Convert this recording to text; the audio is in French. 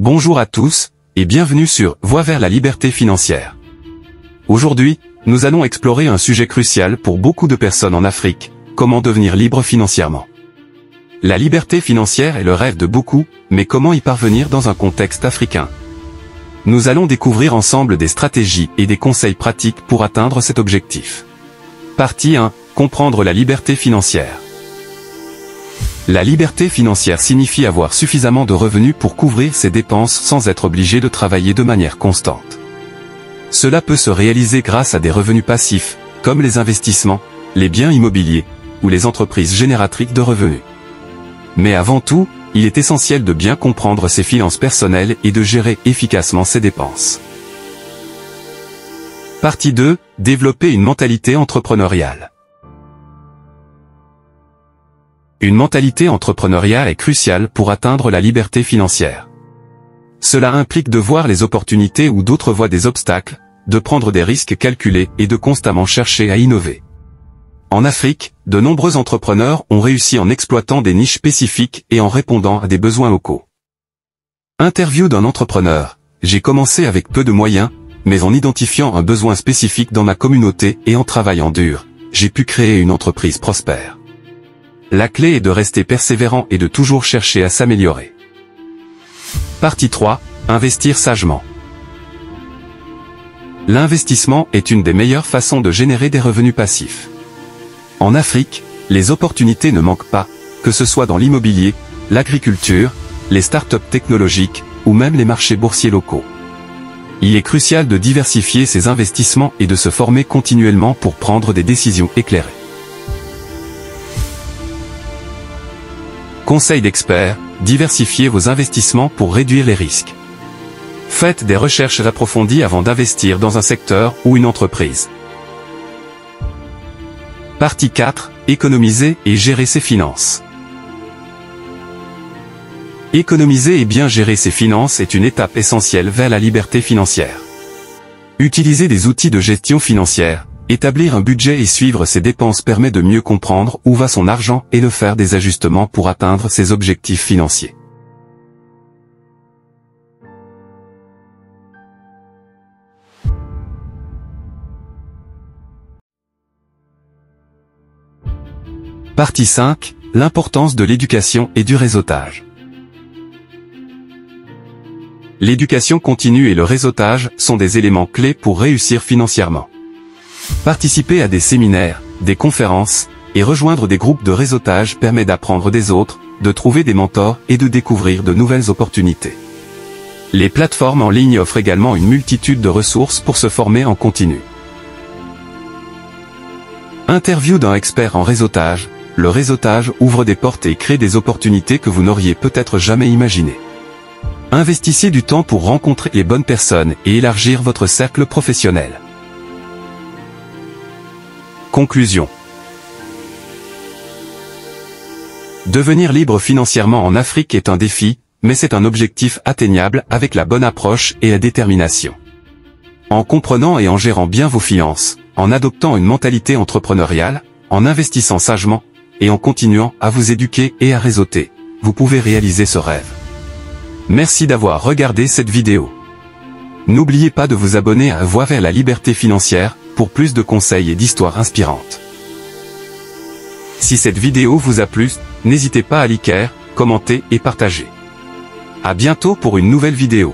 Bonjour à tous, et bienvenue sur Voie vers la liberté financière. Aujourd'hui, nous allons explorer un sujet crucial pour beaucoup de personnes en Afrique, comment devenir libre financièrement. La liberté financière est le rêve de beaucoup, mais comment y parvenir dans un contexte africain? Nous allons découvrir ensemble des stratégies et des conseils pratiques pour atteindre cet objectif. Partie 1. Comprendre la liberté financière. La liberté financière signifie avoir suffisamment de revenus pour couvrir ses dépenses sans être obligé de travailler de manière constante. Cela peut se réaliser grâce à des revenus passifs, comme les investissements, les biens immobiliers, ou les entreprises génératrices de revenus. Mais avant tout, il est essentiel de bien comprendre ses finances personnelles et de gérer efficacement ses dépenses. Partie 2. Développer une mentalité entrepreneuriale. Une mentalité entrepreneuriale est cruciale pour atteindre la liberté financière. Cela implique de voir les opportunités où d'autres voient des obstacles, de prendre des risques calculés et de constamment chercher à innover. En Afrique, de nombreux entrepreneurs ont réussi en exploitant des niches spécifiques et en répondant à des besoins locaux. Interview d'un entrepreneur. J'ai commencé avec peu de moyens, mais en identifiant un besoin spécifique dans ma communauté et en travaillant dur, j'ai pu créer une entreprise prospère. La clé est de rester persévérant et de toujours chercher à s'améliorer. Partie 3. Investir sagement. L'investissement est une des meilleures façons de générer des revenus passifs. En Afrique, les opportunités ne manquent pas, que ce soit dans l'immobilier, l'agriculture, les startups technologiques, ou même les marchés boursiers locaux. Il est crucial de diversifier ses investissements et de se former continuellement pour prendre des décisions éclairées. Conseil d'experts, diversifiez vos investissements pour réduire les risques. Faites des recherches approfondies avant d'investir dans un secteur ou une entreprise. Partie 4. Économiser et gérer ses finances. Économiser et bien gérer ses finances est une étape essentielle vers la liberté financière. Utiliser des outils de gestion financière, établir un budget et suivre ses dépenses permet de mieux comprendre où va son argent et de faire des ajustements pour atteindre ses objectifs financiers. Partie 5. L'importance de l'éducation et du réseautage. L'éducation continue et le réseautage sont des éléments clés pour réussir financièrement. Participer à des séminaires, des conférences, et rejoindre des groupes de réseautage permet d'apprendre des autres, de trouver des mentors et de découvrir de nouvelles opportunités. Les plateformes en ligne offrent également une multitude de ressources pour se former en continu. Interview d'un expert en réseautage. Le réseautage ouvre des portes et crée des opportunités que vous n'auriez peut-être jamais imaginées. Investissez du temps pour rencontrer les bonnes personnes et élargir votre cercle professionnel. Conclusion. Devenir libre financièrement en Afrique est un défi, mais c'est un objectif atteignable avec la bonne approche et la détermination. En comprenant et en gérant bien vos finances, en adoptant une mentalité entrepreneuriale, en investissant sagement, et en continuant à vous éduquer et à réseauter, vous pouvez réaliser ce rêve. Merci d'avoir regardé cette vidéo. N'oubliez pas de vous abonner à Voie vers la liberté financière, pour plus de conseils et d'histoires inspirantes. Si cette vidéo vous a plu, n'hésitez pas à liker, commenter et partager. À bientôt pour une nouvelle vidéo.